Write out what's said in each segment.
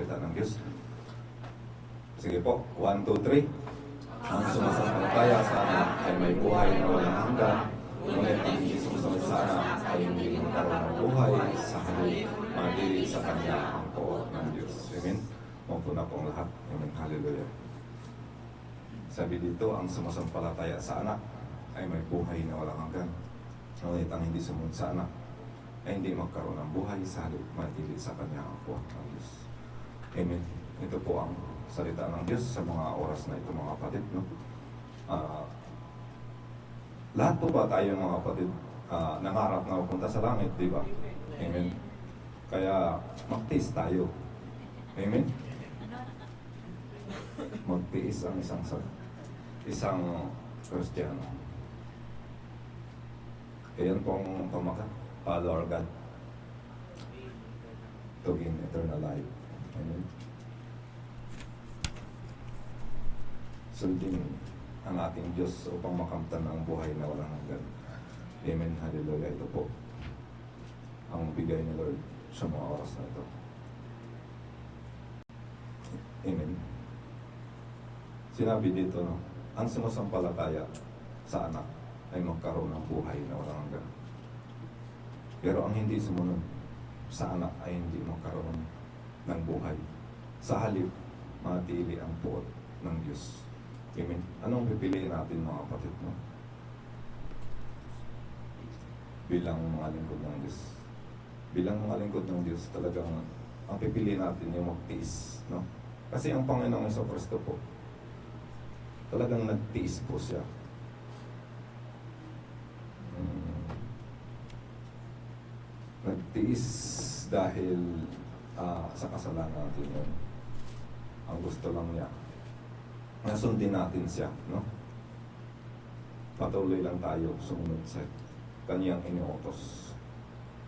salita ng Diyos. Sige po, 1, 2, 3. Ang sumasampalataya sa anak ay may buhay na walang hanggan, ngunit ang hindi sumusunod sa anak ay hindi magkaroon ng buhay, sa halip manatili sa kanya ang poot ng Diyos. Amen? Maupo na po ang lahat. Amen. Hallelujah. Sabi dito, ang sumasampalataya sa anak ay may buhay na walang hanggan, ngunit ang hindi sumunod sa anak ay hindi magkaroon ng buhay, sa halip manatili sa kanya ang poot ng Diyos. Amen. Ito po ang salita ng Diyos sa mga oras na ito, mga kapatid, no? Lahat po ba tayo, mga kapatid, nangarap na pupunta sa langit, di ba? Amen. Kaya magtiis tayo. Amen. Magtiis ang isang Kristiyano. Ayan po ang pamagat. Follow our God to gain eternal life. Amen. Sundin ang ating Diyos upang makamtan ang buhay na walang hanggan. Amen. Hallelujah. Ito po ang bigay ni Lord sa mga oras na ito. Amen. Sinabi dito, no, ang sumasampalataya sa anak ay magkaroon ng buhay na walang hanggan. Pero ang hindi sumunod sa anak ay hindi magkaroon ng buhay. Sa halip, manatili ang poot ng Diyos. Amen. Anong pipiliin natin, mga kapatid, no? Bilang mga lingkod ng Diyos. Bilang mga lingkod ng Diyos, talagang ang pipiliin natin yung magtiis, no? Kasi ang Panginoong Jesucristo po, talagang nagtiis po siya. Nagtiis dahil sa kasalanan natin yun. Ang gusto lang niya, nasundin natin siya, no? Patuloy lang tayo sumunod sa kanyang iniutos.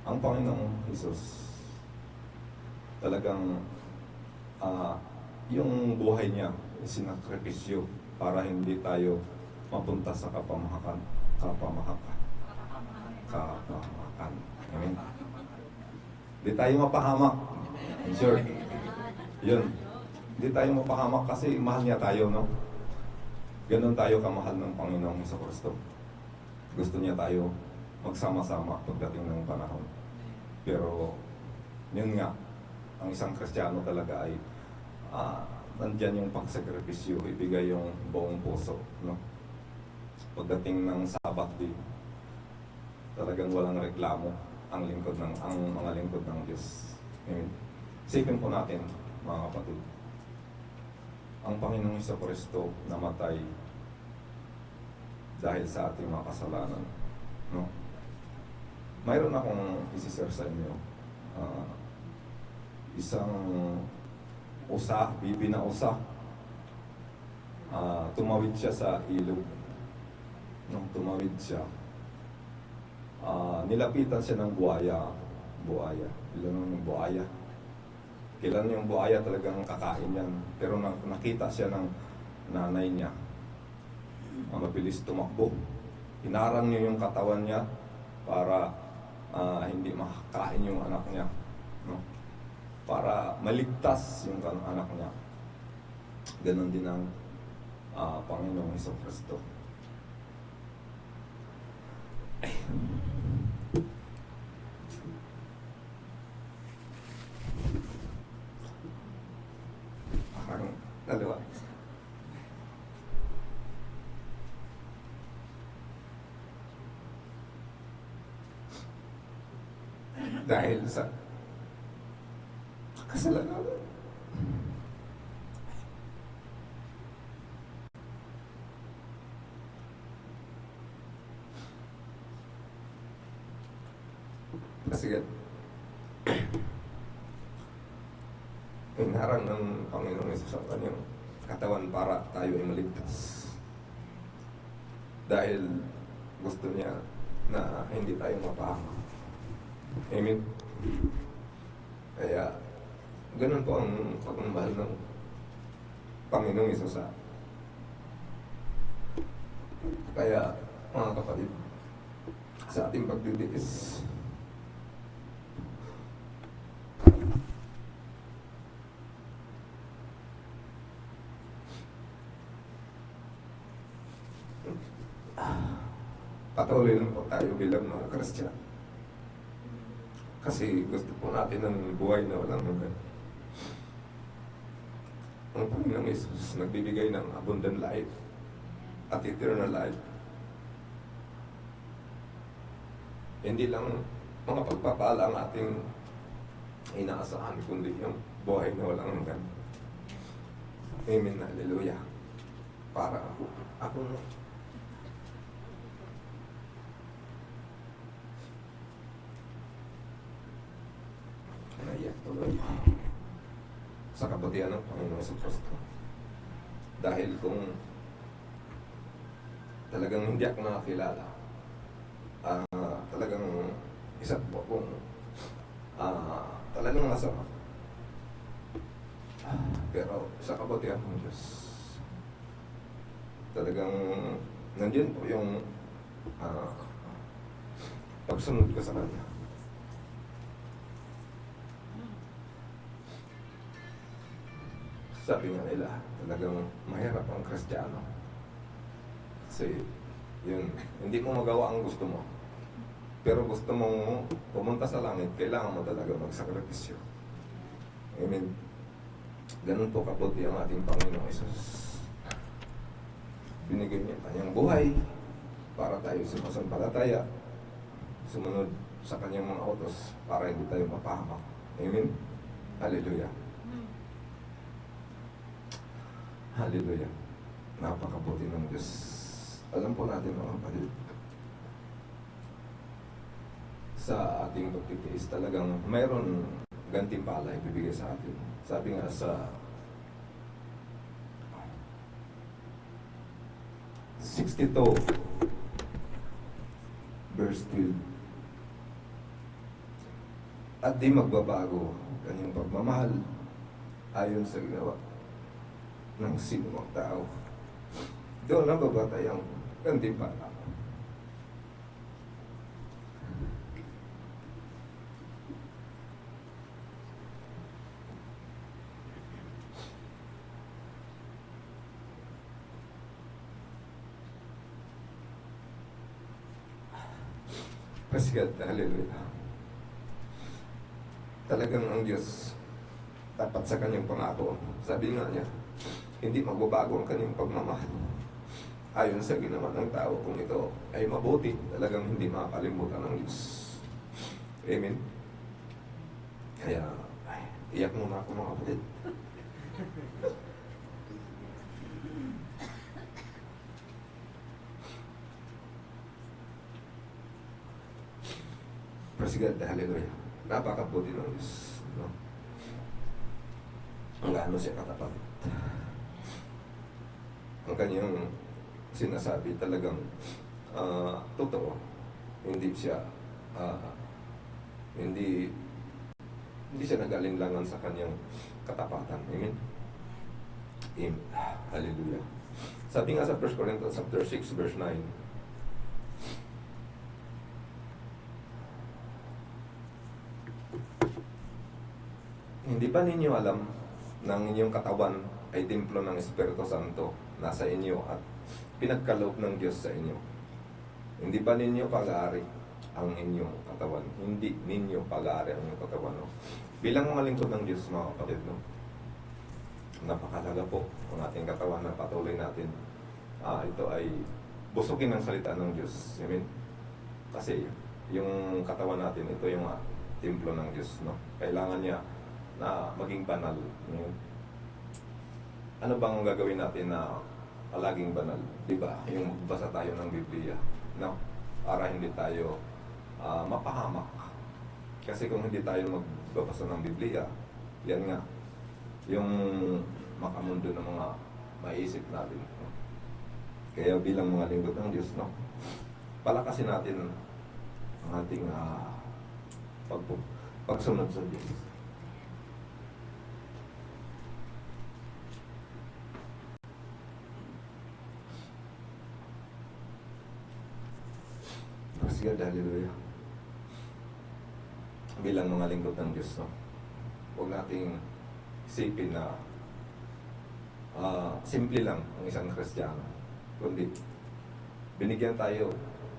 Ang Panginoong Hesus, talagang yung buhay niya sinakripisyo para hindi tayo mapunta sa kapamahakan. Amen. Hindi tayo mapahamak. Sure. Yun. Hindi tayo mapahamak kasi mahal niya tayo, no? Ganon tayo kamahal ng Panginoong Jesucristo. Gusto niya tayo magsama-sama pagdating ng panahon. Pero, yun nga, ang isang Kristiyano talaga ay nandyan yung pagsakripisyo, ibigay yung buong puso, no? Pagdating ng Sabat din, talagang walang reklamo ang mga lingkod ng Diyos. Amen. Isipin po natin, mga kapatid, ang Panginoong Jesucristo namatay dahil sa ating mga kasalanan, no? Mayroon akong isi-share sa inyo, isang bibi na usa, tumawid siya sa ilog. Nung tumawid siya, nilapitan siya ng buaya. Ilan yung buaya? Kailan yung buaya talagang kakain yan. Pero nakita siya ng nanay niya, mabilis tumakbo. Hinarang niya yung katawan niya para hindi makakain yung anak niya, no? Para maligtas yung anak niya. Ganon din ang Panginoong Jesucristo. Parang dalawa. Dahil sa kasalanan. Kasi hinarang ng Panginoong Hesus ang kanyang katawan para tayo ay maligtas. Dahil gusto niya na hindi tayo mapahamak. Amen. Kaya ganun po ang pagmamahal ng Panginoong Hesus. Kaya mga kapatid, sa ating pagtitiis, patuloy lang po tayo bilang mga Kristiyano. Kasi gusto po natin ng buhay na walang hanggan. Ang Panginoong Yesus nagbibigay ng abundant life at eternal life. Hindi lang mga pagpapala ang ating inaasahan, kundi yung buhay na walang hanggan. Amen. Hallelujah. Para ako naiyak tuloy sa kabutihan ng Panginoon sa Kristo. Dahil kung talagang hindi ako nakakilala, talagang isa po kung talagang masama. Pero sa kabutihan ng Diyos, talagang nandiyan po yung pagsunod ko sa Kanya. Sabi nga nila, talagang mahirap ang Kristiyano. Kasi, yun, hindi mo magawa ang gusto mo. Pero gusto mong pumunta sa langit, kailangan mo talaga magsakripisyo. Amen. Ganun po kabuti ang ating Panginoong Isus. Binigay niya kanyang buhay para tayo sumasampalataya, sumunod sa kanyang mga utos para hindi tayo mapahamak. Amen. Hallelujah. Hallelujah. Napakabuti ng Diyos. Alam po natin mga kapatid, sa ating pagtitiis talagang mayroon gantimpala ibibigay sa atin. Sabi nga sa 62 verse 12, at di magbabago kanyang pagmamahal ayon sa ginawa ng sinumang tao. Doon ang babatay ang gantimpala. Praise God, hallelujah. Talagang ang Diyos tapat sa kanyang pangako. Sabi nga niya, hindi magbabago ang kanyang pagmamahal ayon sa ginawa ng tao. Kung ito ay mabuti, talagang hindi makakalimutan ng Diyos. Amen. Kaya, iyak muna ako mga kapatid. Praise God, hallelujah. Napakabuti ng Diyos. No? Ang gaano siya katapat. Ang kanyang sinasabi talagang totoo. Hindi siya hindi siya nagalinlangan sa kanyang katapatan. Amen? Amen. Hallelujah. Sabi nga sa 1 Corinthians chapter 6 verse 9, hindi ba ninyo alam na ang inyong katawan ay templo ng Espiritu Santo nasa inyo at pinagkaloob ng Diyos sa inyo? Hindi ba ninyo pag-aari ang inyong katawan? Hindi ninyo pag-aari ang inyong katawan. No? Bilang mga lingkod ng Diyos, mga kapatid, no? Napakalaga po ang ating katawan na patuloy natin. Ito ay busugin ng salita ng Diyos. Amen? Kasi yung katawan natin, ito yung templo ng Diyos. No? Kailangan niya na maging banal. Ano bang gagawin natin na palaging banal? Diba? Yung magbasa tayo ng Biblia. No? Para hindi tayo mapahamak. Kasi kung hindi tayo magbabasa ng Biblia, yan nga, yung makamundo ng mga maiisip natin. No? Kaya bilang mga lingkod ng Diyos, no? Palakasin natin ang ating pagsunod sa Diyos. Praise God, hallelujah. Bilang mga lingkod ng Diyos, no? Huwag nating isipin na simple lang ang isang Kristiyano. Kundi, binigyan tayo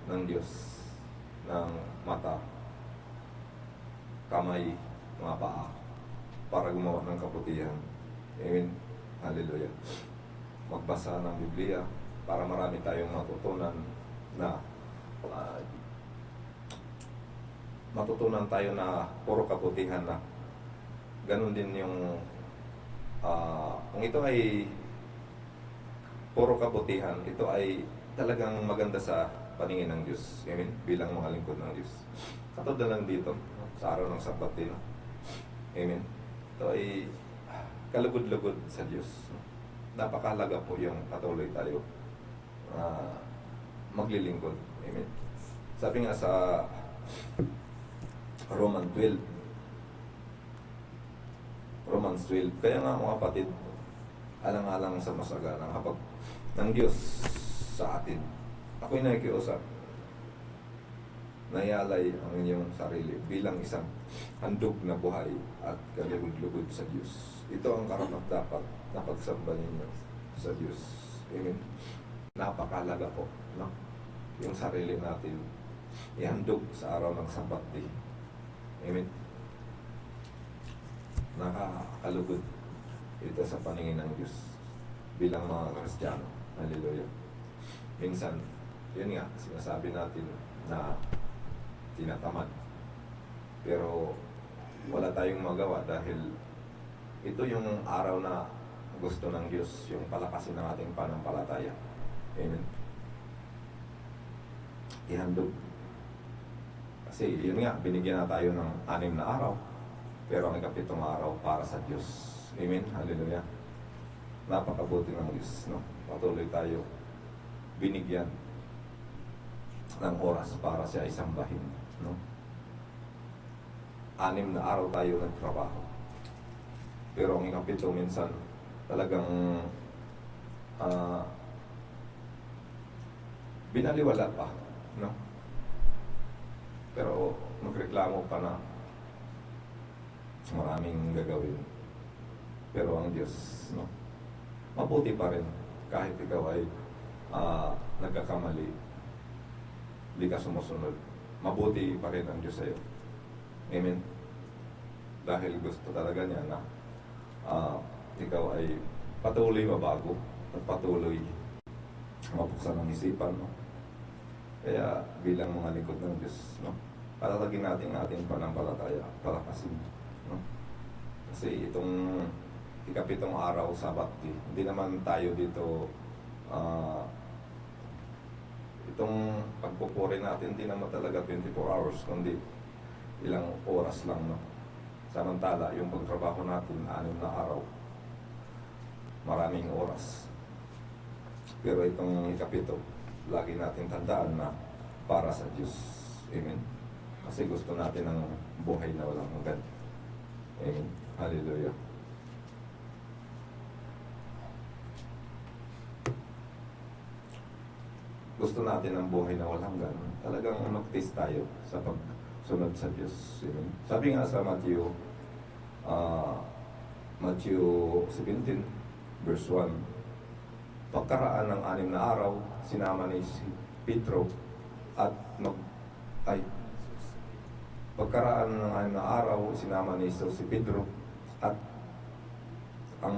ng Diyos ng mata, kamay, mga paa para gumawa ng kabutihan. Amen. Hallelujah. Magbasa ng Biblia para marami tayong matutunan na matutunan tayo na puro kabutihan na. Ganon din yung kung ito ay puro kabutihan, ito ay talagang maganda sa paningin ng Diyos. Amen? Bilang mga lingkod ng Diyos. Katulad na lang dito, sa araw ng Sabat din. Amen? Ito ay kalugod-lugod sa Diyos. Napakahalaga po yung patuloy tayo maglilingkod. Amen? Sabi nga sa Romans 12, kaya nga mga kapatid, alang-alang sa masaganang habag ng Diyos sa atin. Ako'y nakikiusap, nayalay ang inyong sarili bilang isang handog na buhay at kalugod-lugod sa Diyos. Ito ang karapat-dapat na pagsamba ninyo sa Diyos. Amen. Napakalaga po, no? Yung sarili natin ihandog sa araw ng Sabat day. Amen. Nakakalugod ito sa paningin ng Diyos bilang mga Kristiyano. Hallelujah. Minsan, yun nga, sinasabi natin na tinatamad. Pero wala tayong magawa dahil ito yung araw na gusto ng Diyos, yung palakasin ng ating panampalataya. Amen. Ihandog. Kasi yun nga, binigyan na tayo ng 6 na araw. Pero ang 7 araw para sa Diyos. Amen? Hallelujah. Napakabuti ng Diyos. No? Patuloy tayo binigyan ng oras para siya isambahin. No? 6 na araw tayo nagtrabaho. Pero ang 7 minsan talagang binaliwala pa. No? Pero magreklamo pa na maraming gagawin. Pero ang Diyos, no, mabuti pa rin kahit ikaw ay nagkakamali, hindi ka sumusunod. Mabuti pa rin ang Diyos sa'yo. Amen. Dahil gusto talaga niya na ikaw ay patuloy mabago at patuloy mabuksan ang isipan, no? Kaya bilang mga lingkod ng Diyos, no, patatagin natin ang ating panampalataya, palakasin. No? Kasi itong 7 araw, Sabat day, hindi naman tayo dito itong pagpupuri natin, hindi naman talaga 24 hours, kundi ilang oras lang. No? Samantala, yung pagtrabaho natin, 6 na araw, maraming oras. Pero itong 7, lagi natin tandaan na para sa Diyos. Amen. Kasi gusto natin ng buhay na walang hanggan. Amen. Hallelujah. Gusto natin ng buhay na walang hanggan. Talagang mag-taste tayo sa pagsunod sa Diyos. Amen. Sabi nga sa Matthew 17, verse 1, pagkaraan ng 6 na araw, sinama ni si Pedro at pagkaraan ng 6 na araw, sinama ni Jesus si Pedro at ang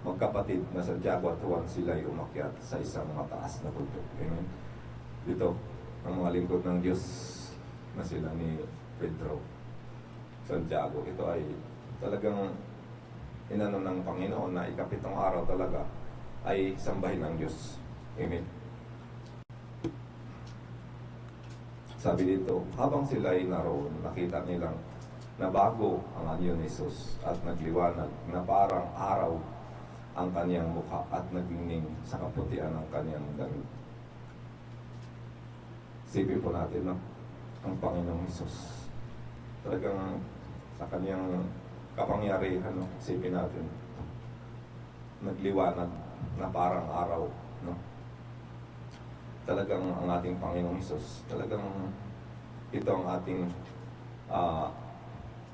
magkapatid na Santiago at Juan, sila ay umakyat sa isang mataas na bundok. Amen. Dito, ang mga lingkod ng Diyos na sila ni Pedro, Santiago, ito ay talagang inano ng Panginoon na 7 araw talaga ay sambahin ng Diyos. Amen. Sabi dito, habang sila ay naroon, nakita nilang nabago ang anyo ni Jesus at nagliwanag na parang araw ang kaniyang mukha at nagingning sa kaputian ng kaniyang damit. Sipin po natin, no? Ang Panginoong Jesus. Talagang sa kaniyang kapangyarihan, no? Sipin natin. Nagliwanag na parang araw, no? Talagang ang ating Panginoong Hesus, talagang ito ang ating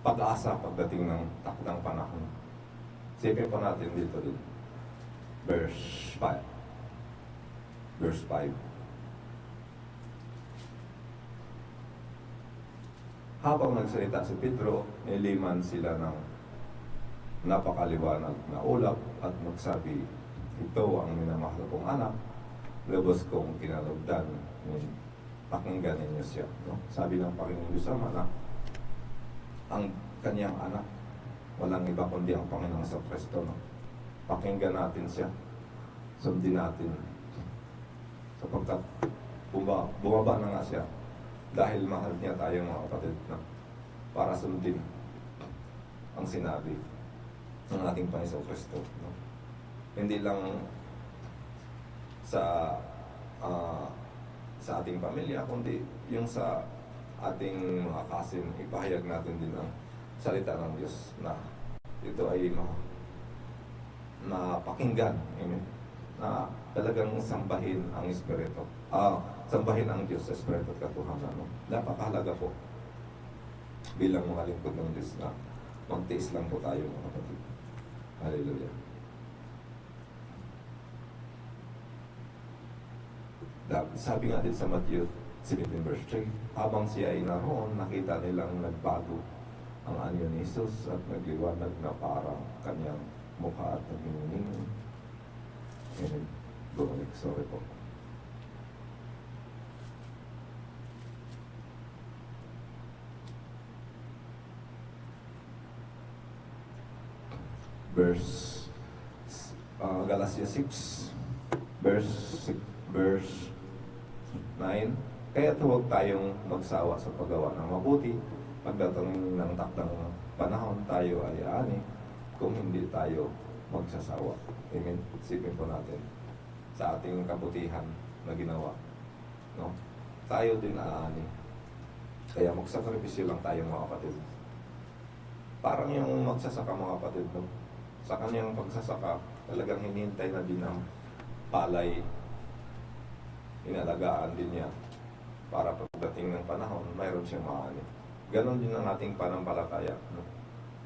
pag-asa pagdating ng takdang panahon. Sipin po natin dito din. Verse 5. Habang nagsalita si Pedro, niliman sila ng napakaliwanag na ulap at magsabi, ito ang minamahal kong anak, lubos kong kinalugdan. Pakinggan ninyo siya. No? Sabi ng Panginoon Diyos Ama na ang kanyang anak, walang iba kundi ang Panginoong sa Kristo. No? Pakinggan natin siya. Sundin natin. Sapagkat bumaba na nga siya dahil mahal niya tayo mga kapatid na para sundin ang sinabi ng ating Panginoong Kristo. No? Hindi lang sa ating pamilya, kundi yung sa ating mga kasin, ipahayag natin din ang salita ng Diyos na ito ay mapakinggan. Amen. Na talagang sambahin ang Espiritu. Sambahin ang Diyos sa Espiritu at katotohanan. No? Napakahalaga po bilang mga lingkod ng Diyos na magtiis lang po tayo mga kapatid. Hallelujah. Sabi nga din sa Matthew 17 verse 3, habang siya ay naroon, nakita nilang nagbago ang anyo ni Jesus at nagliwanag na parang kanyang mukha at naging bumalik. Sorry po. Galatians 6 verse 9, kaya huwag tayong magsawa sa paggawa ng mabuti. Pagdating ng takdang panahon, tayo ay aani kung hindi tayo magsasawa. Amen. Isipin po natin sa ating kabutihan na ginawa. No? Tayo din aani. Kaya magsakripisyo lang tayo mga kapatid. Parang yung magsasaka mga kapatid, no? Sa kanyang pagsasaka, talagang hinihintay na din ang palay. Inalagaan din niya para pagdating ng panahon, mayroon siyang maani. Ganon din ang ating panampalataya. No?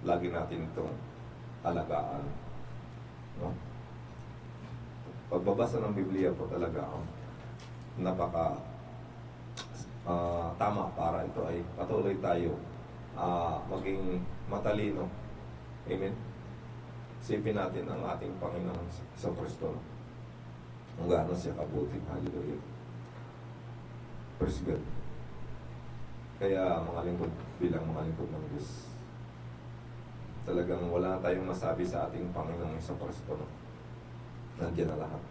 Lagi natin itong alagaan. No? Pagbabasa ng Biblia po talaga napaka tama para ito ay patuloy tayo maging matalino. Amen. Sipin natin ang ating Panginoon sa Kristo. Kung gaano siya kabuti. Hallelujah. Praise God. Kaya mga lingkod, bilang mga lingkod ng Diyos, talagang wala tayong masabi sa ating Panginoong sa Kristo. No? Nandiyan na lahat.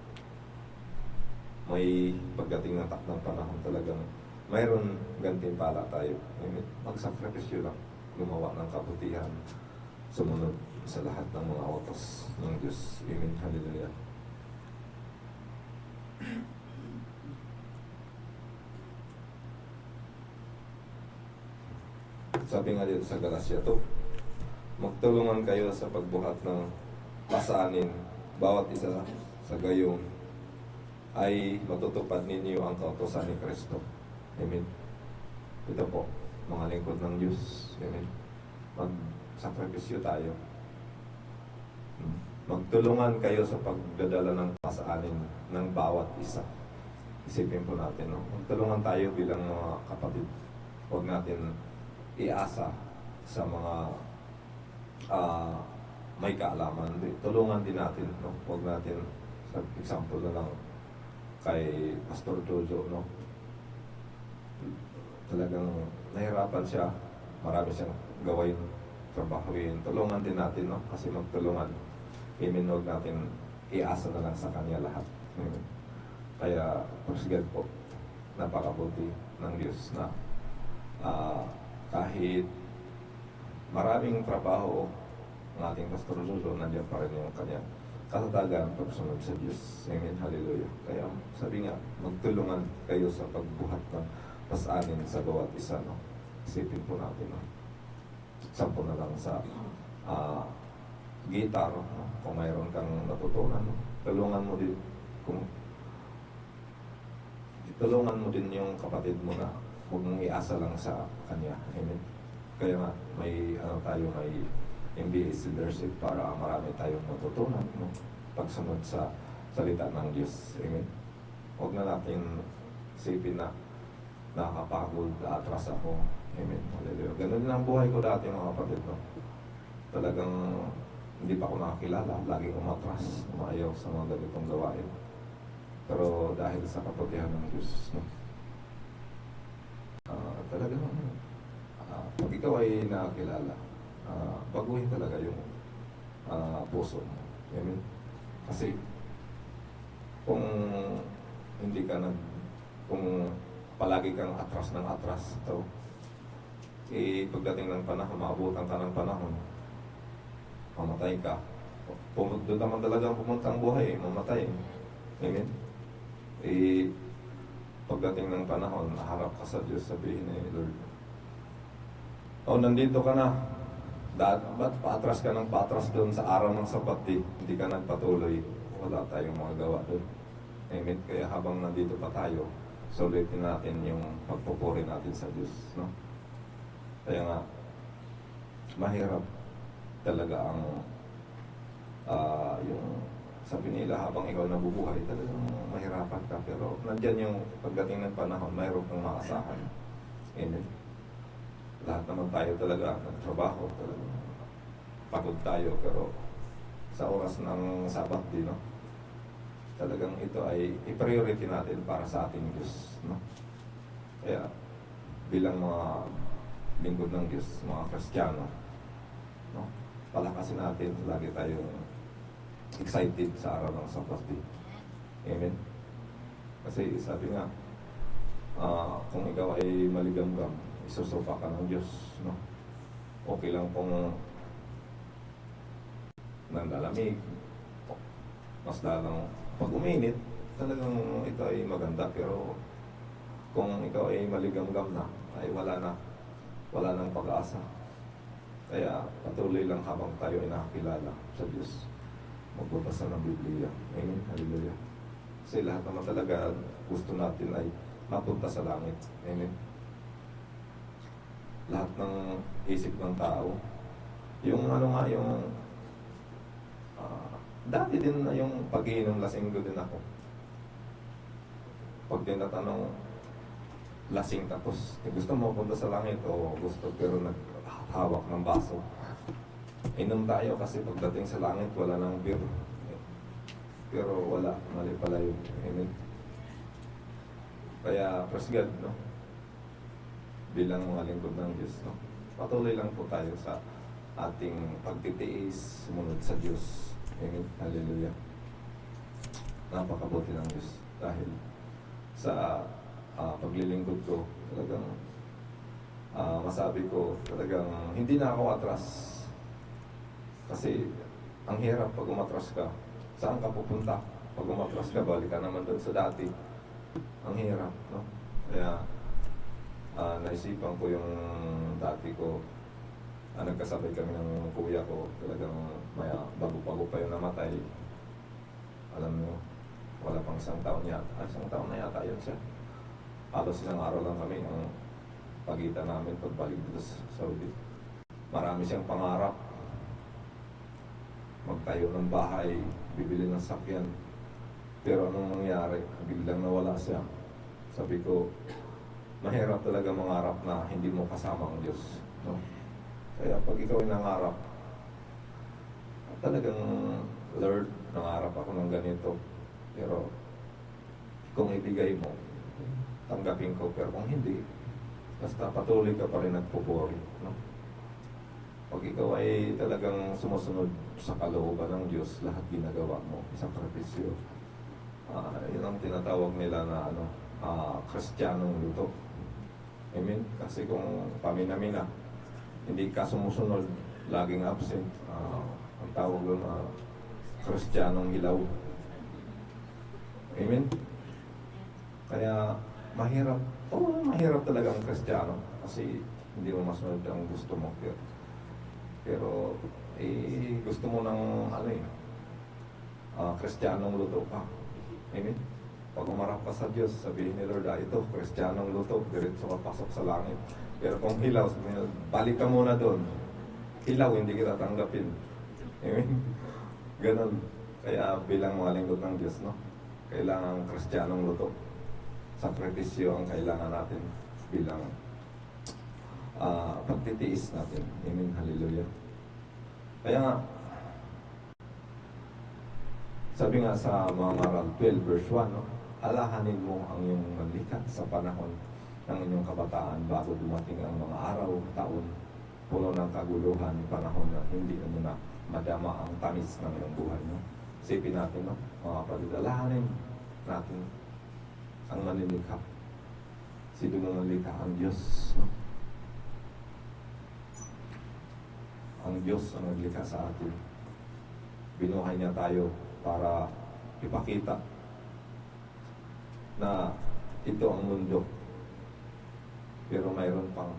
May pagdating ng takdang panahon talagang mayroon gantimpala tayo. Magsakripisyo lang, gumawa ng kabutihan, sumunod sa lahat ng mga utos ng Diyos. Amen. Hallelujah. Sabi nga dito sa Galatia 2, magtulungan kayo sa pagbuhat ng pasanin, bawat isa sa gayon ay matutupad ninyo ang kautusan ni Kristo. Amen. Ito po, mga lingkod ng Diyos. Amen. Magsakripisyo tayo. Magtulungan kayo sa pagdadala ng pasanin ng bawat isa. Isipin po natin, no? Magtulungan tayo bilang mga kapatid. Huwag natin iasa sa mga may kaalaman. Tulungan din natin, no? Huwag natin, sa example na lang kay Pastor Jojo, no? Talagang nahirapan siya, marami siyang gawin, trabahuin. Tulungan din natin, no? Kasi magtulungan. Amen. Huwag natin iasa na lang sa kanya lahat. Amen. Kaya, praise God po, napakabuti ng Diyos na kahit maraming trabaho ng ating Pastor Jojo, nandiyan pa rin yung kanya katatagan pagsunod sa Diyos. Amen. Hallelujah. Kaya sabi nga, magtulungan kayo sa pagbuhat ng pasanin sa bawat isa. No? Isipin po natin. No? Sampo na lang sa guitar. No? Kung mayroon kang natutunan, no? Tulungan mo din yung kapatid mo na huwag mong iasa lang sa kanya. Amen. Kaya nga, may MBA leadership para marami tayong matutunan, no? Pagsunod sa salita ng Diyos. Amen. Huwag na natin isipin na nakakapagod, atras ako. Amen. Hallelujah. Ganun din ang buhay ko dati mga kapatid. No? Talagang hindi pa ako nakakilala. Laging umatras, umayaw sa mga ganitong gawain. Pero dahil sa kaputihan ng Diyos, no? Talagang pag ikaw ay nakakilala, baguhin talaga yung puso mo. Amen. Kasi kung hindi ka kung palagi kang atras ng atras, ito, pagdating ng panahon, maabutan ka ng panahon, mamatay ka. Doon naman talagang pumunta ang buhay, mamatay. Amen? Pagdating ng panahon, naharap ka sa Diyos, sabihin Lord, nandito ka na. Ba't paatras ka ng paatras doon sa araw ng Sabati? Hindi ka nagpatuloy. Wala tayong mga gawa doon. Amen? Kaya habang nandito pa tayo, sulitin natin yung pagpupuri natin sa Diyos. No? Kaya nga, mahirap talaga ang yung sabi nila habang ikaw nabubuhay, talagang mahirapan ka. Pero nandyan yung pagdating ng panahon, mayroon kang maasahan. Amen. Lahat naman tayo talaga nagtrabaho, talagang pagod tayo, pero sa oras ng Sabat, no? Talagang ito ay i-priority natin para sa ating Diyos. No? Kaya bilang mga lingkod ng Diyos, mga Kristiyano, no? Palakasin natin, lagi tayong excited sa araw ng Sabati. Amen? Kasi sabi nga, kung ikaw ay maligamgam, isusupa ka ng Diyos. No? Okay lang kung nanlalamig, mas lalang pag uminit, talagang ito ay maganda. Pero kung ikaw ay maligamgam na, ay wala nang pag-asa. Kaya patuloy lang habang tayo ay nakakilala sa Diyos, magbabasa ng Biblia. Amen. Hallelujah. Kasi lahat naman talaga gusto natin ay mapunta sa langit. Amen. Lahat ng isip ng tao, yung dati din na yung pag-iinom lasing din ako. Pag tinatanong, lasing tapos, gusto mo punta sa langit o gusto pero naghawak ng baso. Inom tayo kasi pagdating sa langit wala nang beer. Pero wala, mali pala yun. Amen. Kaya praise God, no? Bilang mga lingkod ng Diyos, no? Patuloy lang po tayo sa ating pagtitiis, sumunod sa Diyos. Amen. Hallelujah. Napakabuti ng Diyos dahil sa paglilingkod ko, talagang masabi ko, talagang hindi na ako atras. Kasi ang hirap pag umatras ka. Saan ka pupunta? Pag umatras ka, balik ka naman doon sa dati. Ang hirap, no? Kaya naisipan ko yung dati ko. Nagkasabay kami ng kuya ko. Talagang bago-bago pa yung namatay. Alam mo, wala pang isang taon yata. Isang taon na yata yun siya. Halos isang araw lang kami ang pagitan namin pagbalik dito sa Saudi. Marami siyang pangarap. Magtayo ng bahay, bibili ng sakyan. Pero anong nangyari? Biglang nawala siya. Sabi ko, mahirap talaga mangarap na hindi mo kasama ang Diyos. No? Kaya pag ikaw ay nangarap, talagang, Lord, nangarap ako ng ganito. Pero kung ibigay mo, tanggapin ko. Pero kung hindi, basta patuloy ka pa rin nagpupuri. No? Pag ikaw ay talagang sumusunod sa kalooban ng Diyos, lahat ginagawa mo, sakripisyo. Yun ang tinatawag nila na Kristiyanong luto. Amen? Kasi kung pamina-mina, hindi ka sumusunod, laging absent, ang tawag doon Kristiyanong hilaw. Amen? Kaya mahirap talaga ang Kristiyano kasi hindi mo masunod ang gusto mo. Pero gusto mo ng Kristiyanong luto ka. Amen? Pag umarap ka sa Diyos, sabihin ni Lord, ito, Kristiyanong luto, diretso ka pasok sa langit. Pero kung hilaw, sabihin, balik ka muna doon. Hilaw, hindi kita tanggapin. Amen? Ganon. Kaya bilang mga lingkod ng Diyos, no? Kailangan Kristiyanong luto. sakripisyo ang kailangan natin bilang pagtitiis natin. Amen. Hallelujah. Kaya nga, sabi nga sa mga Maral 12 verse 1, no? Alahanin mo ang iyong manlikha sa panahon ng inyong kabataan bago dumating ang mga araw, taon, puno ng kaguluhan, panahon na hindi mo na madama ang tamis ng iyong buhay. No? Isipin natin, no? Mga kapatid, alahanin natin ang manilikha. Sino mo manlikha? Ang Diyos. No? Ang Diyos ang naglikha sa atin. Binuhay niya tayo para ipakita na ito ang mundo. Pero mayroon pang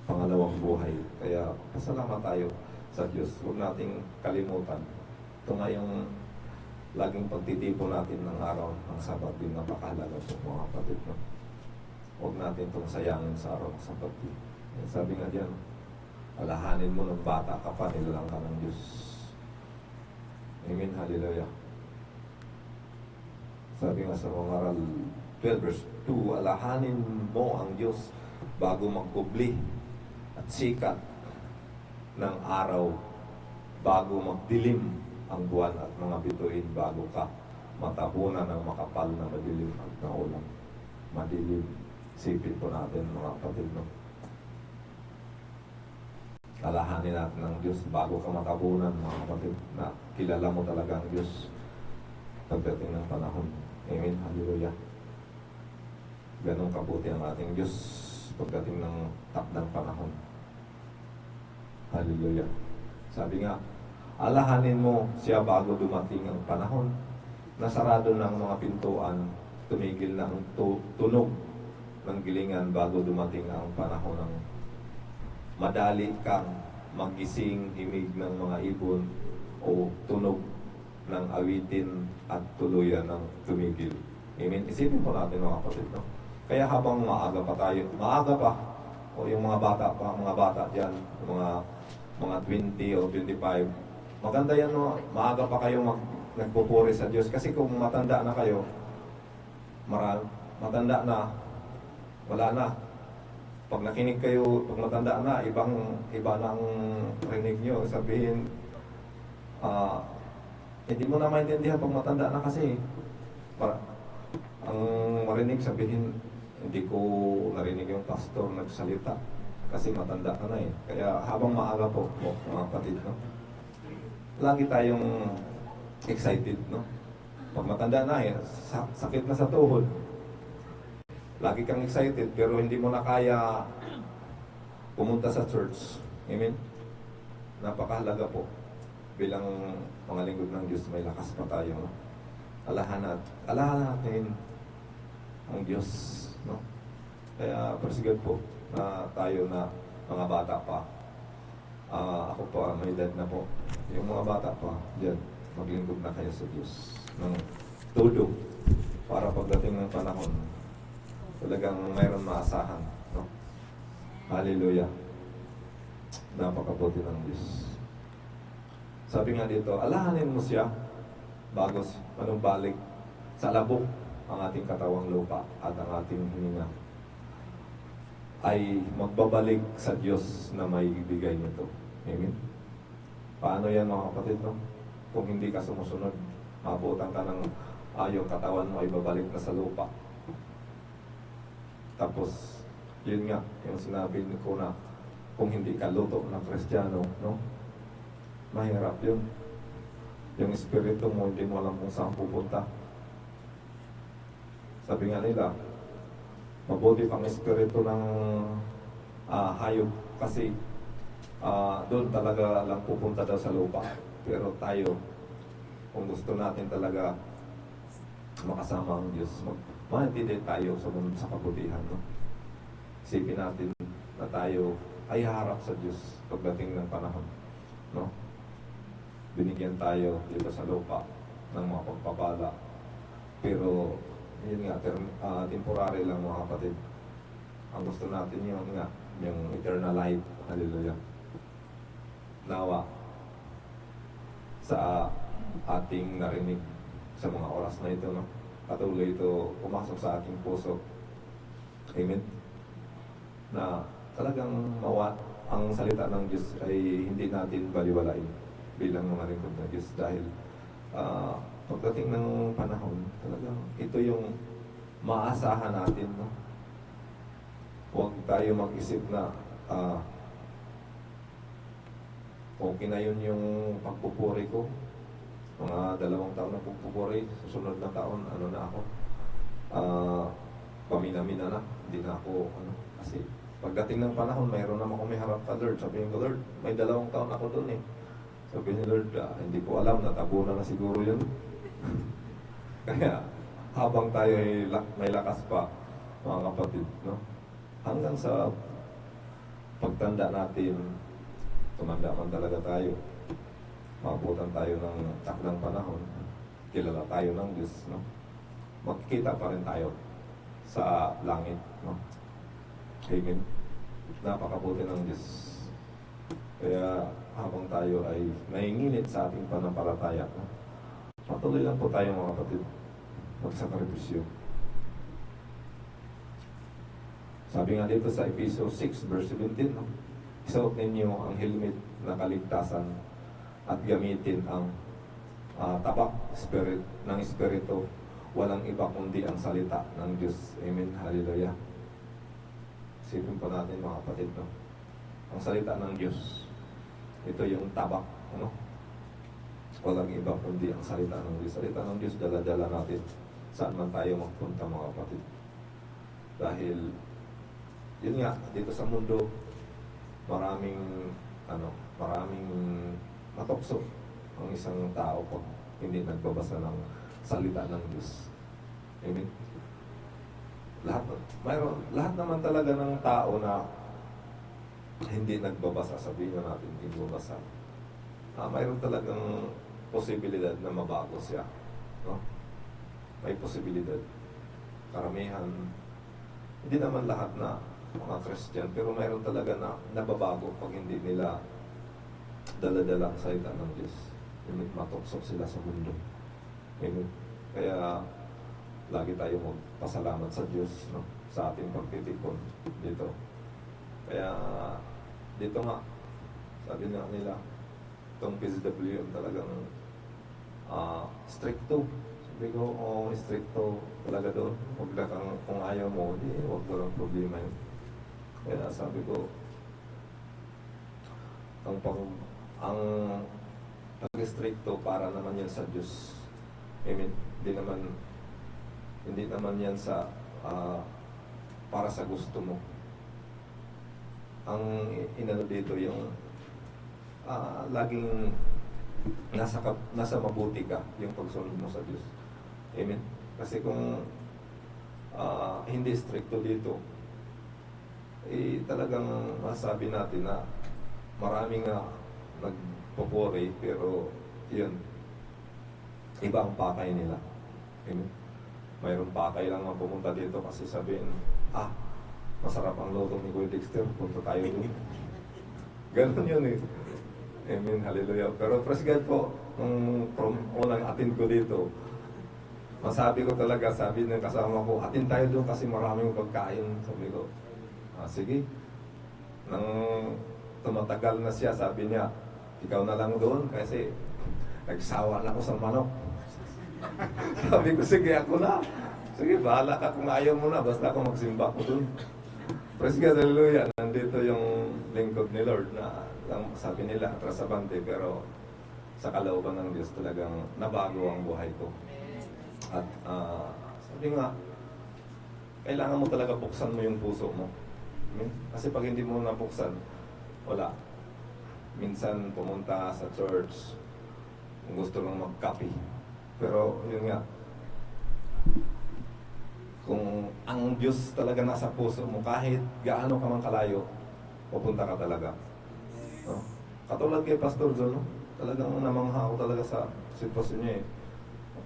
pangalawang buhay. Kaya pasalamat tayo sa Diyos. Huwag nating kalimutan. Ito nga yung laging pagtitipon natin ng araw ng Sabat din. Napakahalaga po mga kapatid. No? Huwag natin itong sayangin sa araw ng Sabat din. Sabi nga diyan, alahanin mo ng bata ka pa, nilalang ka ng Diyos. Amen, hallelujah. Sabi nga sa mga Maral 12 verse 2, alahanin mo ang Diyos bago magkubli at sikat ng araw, bago magdilim ang buwan at mga bituin, bago ka matapunan ng makapal na madilim at naulang. Madilim. Sipin po natin mga kapatid, no? Alahanin natin ng Diyos bago ka matabunan, mga kapatid, na kilala mo talaga ang Diyos pagdating ng panahon. Amen. Hallelujah. Ganong kabuti ang ating Diyos pagdating ng takdang panahon. Hallelujah. Sabi nga, alahanin mo siya bago dumating ang panahon. Nasarado ng mga pintuan, tumigil na ang tunog ng gilingan bago dumating ang panahon ng madali kang magising, himig ng mga ibon o tunog ng awitin at tuluyan ng tumigil. Amen. Isipin po natin mga kapatid, no? Kaya habang maaga pa tayo, maaga pa, o yung mga bata dyan, mga 20 o 25, maganda yan, no? Maaga pa kayo nagpupuri sa Diyos. Kasi kung matanda na kayo, matanda na, wala na. Pag nakinig kayo, pag matanda na, iba na ang rinig nyo. Sabihin, hindi mo na maintindihan pag matanda na kasi. Ang marinig, sabihin, hindi ko narinig yung pastor nagsalita kasi matanda ka na eh. Kaya habang maaga po, mga kapatid, no? Lagi tayong excited, no? Pag matanda na eh, sakit na sa tuhod. Lagi kang excited pero hindi mo na kaya pumunta sa church. Amen? Napakahalaga po. Bilang mga lingkod ng Diyos, may lakas pa tayo. No? Alahan natin ang Diyos. No? Kaya praise God po na tayo na mga bata pa. Ako pa, may edad na po. Yung mga bata pa, dyan, maglingkod na kayo sa Diyos. Ng todo para pagdating ng panahon, talagang mayroon maasahan. No? Hallelujah. Napakabuti ng Diyos. Sabi nga dito, alahanin mo siya bago manumbalik sa labok ang ating katawang lupa at ang ating hininga ay magbabalik sa Diyos na may ibigay nito. Amen? Paano yan mga kapatid, no? Kung hindi ka sumusunod, mabutan ka ng yung katawan mo ay babalik na sa lupa. Tapos, yun nga, yung sinabi ko na kung hindi ka luto ng Kristiyano, no? Mahirap yun. Yung espiritu mo, hindi mo alam kung saan pupunta. Sabi nga nila, mabuti pang espiritu ng hayop kasi doon talaga lang pupunta daw sa lupa. Pero tayo, kung gusto natin talaga makasama ang Diyos, mahintindi tayo sa kabutihan. No? Isipin natin na tayo ay harap sa Diyos pagdating ng panahon. No? Binigyan tayo dito sa lupa ng mga pagpapala. Pero, yun nga, temporary lang mga kapatid. Ang gusto natin yun nga, yung eternal life. Hallelujah. Nawa sa ating narinig sa mga oras na ito, no? patuloy ito pumasok sa ating puso. Amen. Na talagang ang salita ng Diyos ay hindi natin baliwalain bilang mga lingkod ng Diyos dahil pagdating ng panahon, talagang ito yung maasahan natin, no? Huwag tayo mag-isip na okay na yun yung pagpupuri ko. Mga 2 taon na pagpupuri, susunod na taon, ano na ako? Pamina-mina na, hindi na ako, kasi pagdating ng panahon, mayroon naman kung may harap ka, Lord. Sabi ko, Lord, may 2 taon ako doon eh. Sabi ni Lord, hindi ko alam, natabunan na siguro yun. Kaya, habang tayo ay may lakas pa, mga kapatid, no? Hanggang sa pagtanda natin, tumanda man talaga tayo, maabutan tayo ng takdang panahon, kilala tayo ng Diyos, no? Magkikita pa rin tayo sa langit, no? Amen. Napakabuti ng Diyos. Kaya habang tayo ay nainginit sa ating panampalataya, no? Patuloy lang po tayo mga kapatid, magsakripisyo. Sabi nga dito sa Ephesians 6 verse 17, no? Isuot ninyo ang helmet na kaligtasan at gamitin ang tabak ng Espiritu. Walang iba kundi ang salita ng Diyos. Amen. Hallelujah. Isipin po natin mga kapatid, no? Ang salita ng Diyos, ito yung tabak, ano? Walang iba kundi ang salita ng Diyos. Salita ng Diyos, dala-dala natin saan man tayo magpunta mga kapatid. Dahil yun nga, dito sa mundo, maraming matokso ang isang tao pag hindi nagbabasa ng salita ng Diyos. Amen. Lahat naman talaga ng tao na hindi nagbabasa, sabihin natin, hindi nagbabasa. Mayroon talagang posibilidad na mabago siya. No? May posibilidad. Karamihan, hindi naman lahat na mga Christian, pero mayroon talaga na nababago pag hindi nila dala-dala ang salita ng Diyos. Matuksok sila sa mundo. Amen. Kaya lagi tayo magpasalamat sa Diyos, no? Sa ating pagtitikon dito. Kaya dito nga, sabi nga nila, itong PSWM talagang stricto. Sabi ko, stricto talaga doon. Huwag na kung ayaw mo, huwag mo lang problema yun. Kaya sabi ko, ang pag-stricto para naman yan sa Diyos. Amen. Hindi naman yan sa para sa gusto mo. Ang inano dito yung laging nasa mabuti ka yung pagsunod mo sa Diyos. Amen. Kasi kung hindi stricto dito, talagang masabi natin na maraming nagpupuri, pero yun, iba ang pakay nila. Amen. Mayroong pakay lang ang pumunta dito kasi sabihin, masarap ang luto ni Kuya Dexter, punta tayo dun. Ganun yun eh. Amen, hallelujah. Pero praise God po, from unang atin ko dito, masabi ko talaga, sabi ng kasama ko, atin tayo doon kasi maraming pagkain. Sabi ko, sige. Nang tumatagal na siya, sabi niya, ikaw na lang doon kasi nagsawa na ako sa manok. Sabi ko, sige ako na. Sige, bahala ka kung ayaw mo na, basta ako magsimba ko doon. Praise God, hallelujah. Nandito yung lingkod ni Lord na lang sabi nila, atrasabante, pero sa kalooban ng Diyos talagang nabago ang buhay ko. At sabi nga, kailangan mo talaga buksan mo yung puso mo. Kasi pag hindi mo nabuksan, wala. Minsan pumunta sa church, kung gusto lang mag-copy. Pero yun nga, kung ang Diyos talaga nasa puso mo, kahit gaano ka man kalayo, pupunta ka talaga. No? Katulad kay Pastor John, no? Talagang namangha ako talaga sa sitwasyon niya eh.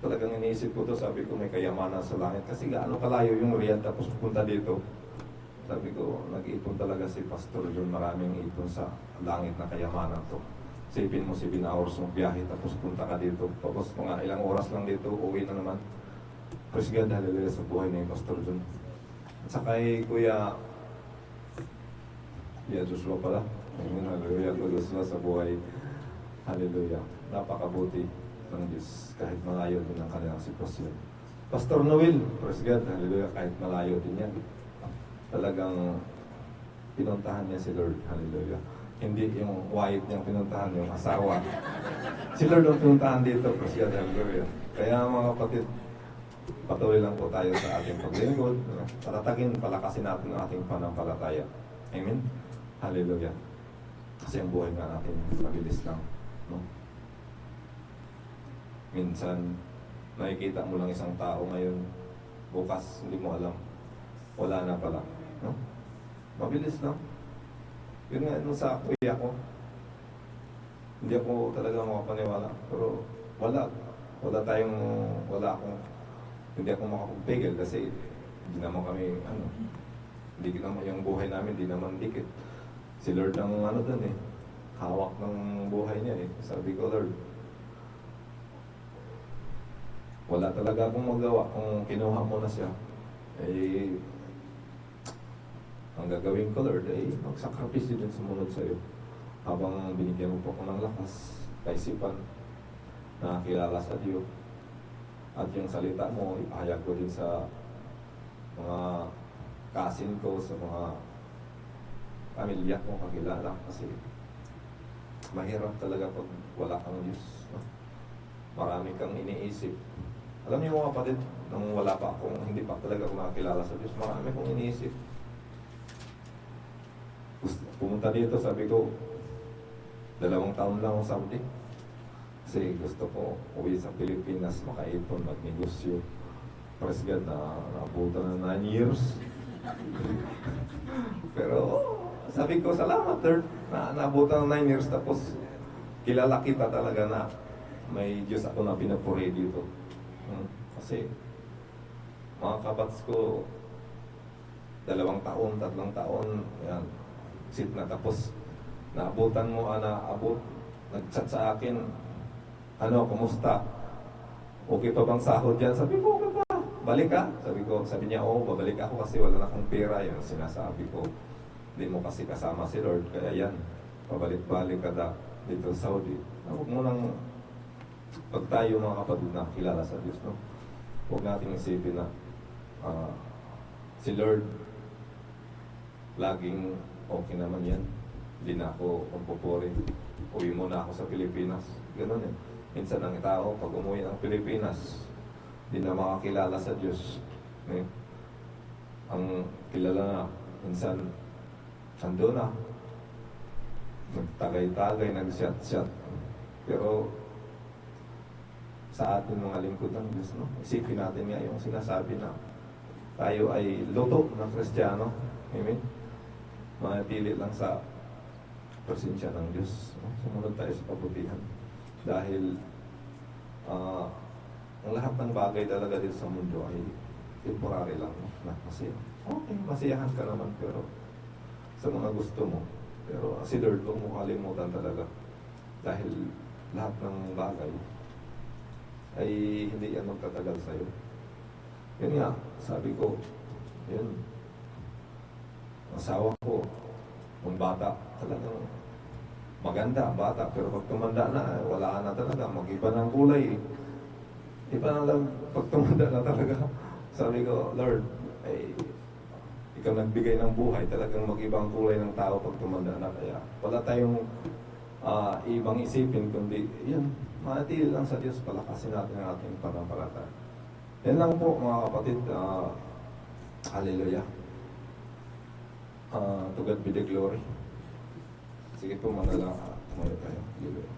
Talagang iniisip ko to, sabi ko may kayamanan sa langit. Kasi gaano kalayo yung Riyadh tapos pupunta dito. Sabi ko, nag-iipon talaga si Pastor John, maraming ipon sa langit na kayamanan to. Sipin mo 7 hours mong biyahe tapos punta ka dito. Tapos mga ilang oras lang dito, uwi na naman. Praise God, hallelujah, sa buhay ni Pastor John. At saka kay Kuya Joshua pala. Amen, hallelujah, Kuya Joshua sa buhay. Hallelujah. Napakabuti ng Diyos kahit malayo din ang kanilang sitwasyon. Pastor Noel, praise God, hallelujah, kahit malayo din yan. Talagang pinuntahan niya si Lord, hallelujah. Hindi yung wife niyang pinuntahan, yung asawa. Si Lord ang pinuntahan dito, praise God, hallelujah. Kaya mga kapatid, patuloy lang po tayo sa ating paglingkod. Patatagin, palakasin natin ang ating panampalataya. Amen? Hallelujah. Kasi ang buhay nga natin, mabilis lang. No? Minsan, nakikita mo lang isang tao ngayon, bukas, hindi mo alam. Wala na pala. No? Mabilis lang. Yun nga, nung sa kuya ko, hindi ako talaga makapaniwala. Pero wala akong, hindi ako makapagpigil kasi hindi naman kami, hindi naman yung buhay namin, hindi naman dikit. Si Lord ang dun hawak ng buhay niya Sabi ko, Lord, wala talaga akong magawa kung kinuha mo na siya. Ang gagawin ko, Lord, magsakripisyo din sumunod sa'yo. Habang binigyan mo po ako ng lakas, kaisipan, nakakilala sa Diyos. At yung salita mo, ipahayag ko din sa mga kasin ko, sa mga pamilya ko, kakilala. Kasi mahirap talaga pag wala kang Diyos. No? Marami kang iniisip. Alam niyo mga kapatid, nung wala pa akong, hindi pa talaga ako nakakilala sa Diyos, marami kong iniisip. Pumunta dito, sabi ko, 2 taon lang ako sa Saudi. Kasi gusto ko uwi sa Pilipinas, makaipon, magnegosyo. Praise God, naabutan na 9 years. Pero sabi ko, salamat Lord, naabutan ng 9 years. Tapos kilala kita talaga na may Diyos ako na pinapuri dito. Kasi mga kabats ko, 2 taon, 3 taon, yan, sit na. Tapos naabutan mo, nag-chat sa akin, kumusta? Okay pa bang sahod yan? Sabi ko, okay pa. Balik ka? Sabi niya, babalik ako kasi wala na akong pera. Yung sinasabi ko, hindi mo kasi kasama si Lord. Kaya yan, pabalik-balik ka dito sa Saudi. Huwag mo nang, pag tayo mga kapatid na kilala sa Diyos, no? Huwag nating isipin na si Lord, laging okay naman yan. Hindi na ako magpupuri. Uwi mo na ako sa Pilipinas. Ganun eh. Minsan ang tao, pag umuwi ng Pilipinas, hindi na makakilala sa Diyos. Ang kilala na, minsan, ando na. Nagtagay-tagay, nag-shot-shot. Pero, sa ating mga lingkod ng Diyos, no? Isipin natin nga yung sinasabi na tayo ay luto ng Kristiyano. Amen? Manatili lang sa presensya ng Diyos. No? Sumunod tayo sa kabutihan. Dahil ang lahat ng bagay talaga dito sa mundo ay temporary lang. No? Masaya. Okay, masiyahan ka naman pero sa mga gusto mo. Pero si Lord, huwag mo kalimutan talaga. Dahil lahat ng bagay ay hindi yan magtatagal sa'yo. Yun nga, sabi ko, yun, asawa ko, nung bata, talagang maganda, bata, pero pag tumanda na, wala na talaga, mag-iba ng kulay. Iba na lang, pag tumanda na talaga, sabi ko, Lord, ikaw nagbigay ng buhay, talagang mag-ibang kulay ng tao pag tumanda na. Kaya wala tayong ibang isipin, kundi, yan, manatili lang sa Diyos, palakasin natin ang ating panampalataya. Yan lang po, mga kapatid, hallelujah. To God be the glory. Sige po, manala, tumayo tayo. Hallelujah.